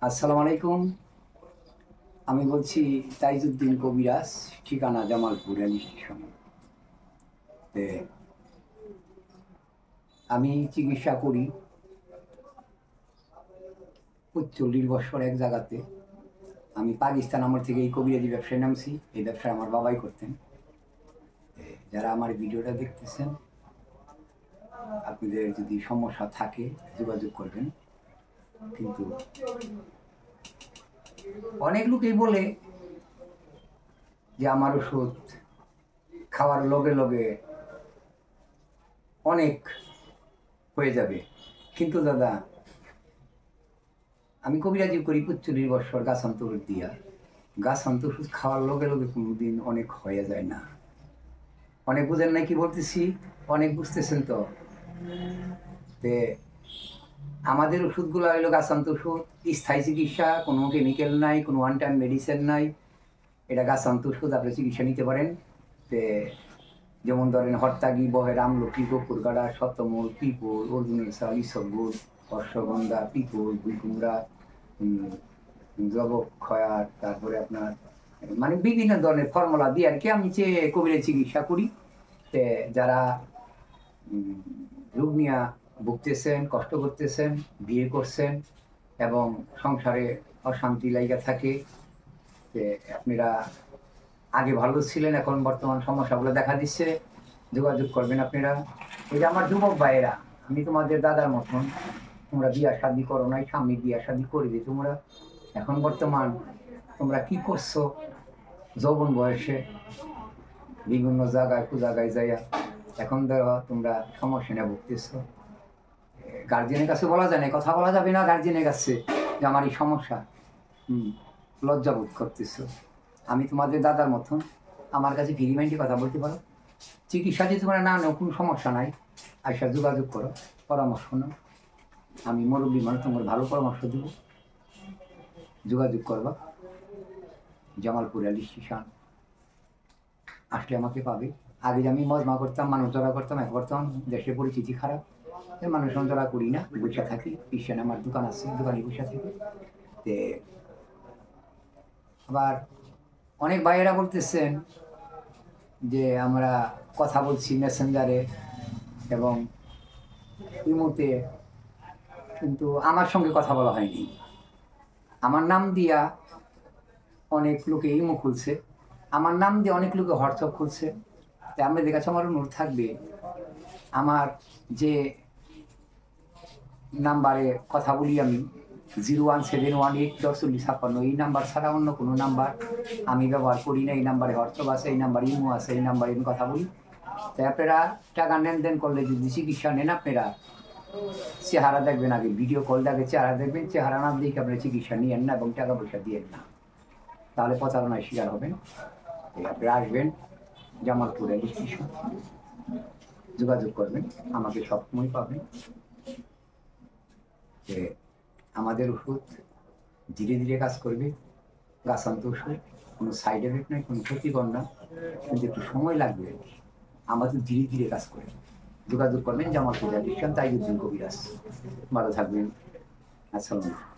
আসসালামু আলাইকুম। আমি বলছি তাইজুদ্দিন কবিরাজ, ঠিকানা জামালপুর রেল স্টেশন। আমি চিকিৎসা করি ৪৫ বছর এক জায়গাতে। আমি পাকিস্তান আমল থেকে এই কবিরাজি ব্যবসায় নামছি। এই ব্যবসায় আমার বাবাই করতেন। যারা আমার ভিডিওটা দেখতেছেন, আপনাদের যদি সমস্যা থাকে যোগাযোগ করবেন। কিন্তু অনেক লোকেই বলে যে আমার ওষুধ খাওয়ার লগে লগে অনেক হয়ে যাবে। কিন্তু দাদা, আমি কবিরাজি করি ৪৫ বছর গাছান্তর দিয়া। গাছান্ত ওষুধ খাওয়ার লগে লগে কোনোদিন অনেক হয়ে যায় না। অনেক বুঝেন না কি বলতেছি? অনেক বুঝতেছেন তো? আমাদের ওষুধগুলো হইলো গাছান্ত ওষুধ, স্থায়ী চিকিৎসা, কোনো কেমিক্যাল নাই, কোনো ওয়ান টাইম মেডিসিন নাই। এটা গাছান্ত ওষুধ, আপনি চিকিৎসা নিতে পারেন। যেমন ধরেন হরতাগি, বহের, আমলকি, কপুরগাড়া, শতমূল, পিপুল, অর্জুনের চাল, ইসবগুল, অশ্বগন্ধা, পিপুল, ভুইকুমড়া, জবক খয়ার, তারপরে আপনার মানে বিভিন্ন ধরনের ফর্মুলা দিয়ে আর কি আমি যে কবিরাজ চিকিৎসা করি। যারা রোগ নিয়ে ভুগতেছেন, কষ্ট করতেছেন, বিয়ে করছেন এবং সংসারে অশান্তি লাইগা থাকে, আপনারা আগে ভালো ছিলেন, এখন বর্তমান সমস্যাগুলো দেখা দিচ্ছে, যোগাযোগ করবেন আপনারা। এই যে আমার যুবক ভাইয়েরা, আমি তোমাদের দাদার মতন। তোমরা বিয়া শাদি করো নাই, স্বামী বিয়া শাদি করবে। তোমরা এখন বর্তমান তোমরা কি করছো? যৌবন বয়সে বিভিন্ন জায়গায় জায়গায় যাইয়া এখন ধরো তোমরা সমস্যা নিয়ে ভুগতেছো। গার্জিয়ানের কাছে বলা যায় না, কথা বলা যাবে না গার্জিয়ানের কাছে যে আমার এই সমস্যা। লজ্জা বোধ করতেছো। আমি তোমাদের দাদার মতন, আমার কাছে ফ্রি মাইন্ডে কথা বলতে পারো। চিকিৎসা যদি তোমরা না নেও, কোনো সমস্যা নাই, আইসা যোগাযোগ করো, পরামর্শ নাও। আমি মুরব্বী মানুষ, তোমার ভালো পরামর্শ দেবো। যোগাযোগ করবা, জামালপুর রেল স্টেশন আসলে আমাকে পাবে। আগে আমি মজমা করতাম, মানুষ ধরা করতাম, এখন বর্তমান দেশের পরিস্থিতি খারাপ, মানুষ ধরা করি না, বসে থাকি। স্টেশনে আমার দোকান আছে, দোকানে বসে থাকি। আবার অনেক ভাইয়েরা বলতেছেন যে আমরা কথা বলছি মেসেঞ্জারে এবং ইমোতে, কিন্তু আমার সঙ্গে কথা বলা হয়নি। আমার নাম দিয়া অনেক লোকে ইমো খুলছে, আমার নাম দিয়ে অনেক লোকে হোয়াটসঅ্যাপ খুলছে। তাই আমাদের কাছে আমার অনুরোধ থাকবে, আমার যে নাম্বারে কথা বলি আমি 01718 এই নাম্বার ছাড়া অন্য কোনো নাম্বার আমি ব্যবহার করি না। এই নাম্বারে হোয়াটসঅ্যাপ আছে, এই নাম্বারে ইমো আছে, এই নাম্বারে আমি কথা বলি। তাই আপনারা টাকা লেনদেন করলে যদি চিকিৎসা নেন, আপনারা চেহারা দেখবেন, আগে ভিডিও কল দেখে চেহারা দেখবেন। চেহারা না দেখে আপনারা চিকিৎসা নিয়েন না এবং টাকা পয়সা দিয়েন না, তাহলে প্রতারণার শিকার হবেন। আপনারা আসবেন জামালপুর রেল স্টেশন, যোগাযোগ করবেন, আমাকে সবসময় পাবেন। আমাদের ওষুধ ধীরে ধীরে কাজ করবে, গাছান্ত ওষুধ, কোনো সাইড এফেক্ট নেই, কোনো ক্ষতিকর না, কিন্তু একটু সময় লাগবে। আমাদের ধীরে ধীরে কাজ করে। যোগাযোগ করবেন জামালপুর রেল স্টেশন, তাইজুদ্দিন কবিরাজ। ভালো থাকবেন। আসসালামু আলাইকুম।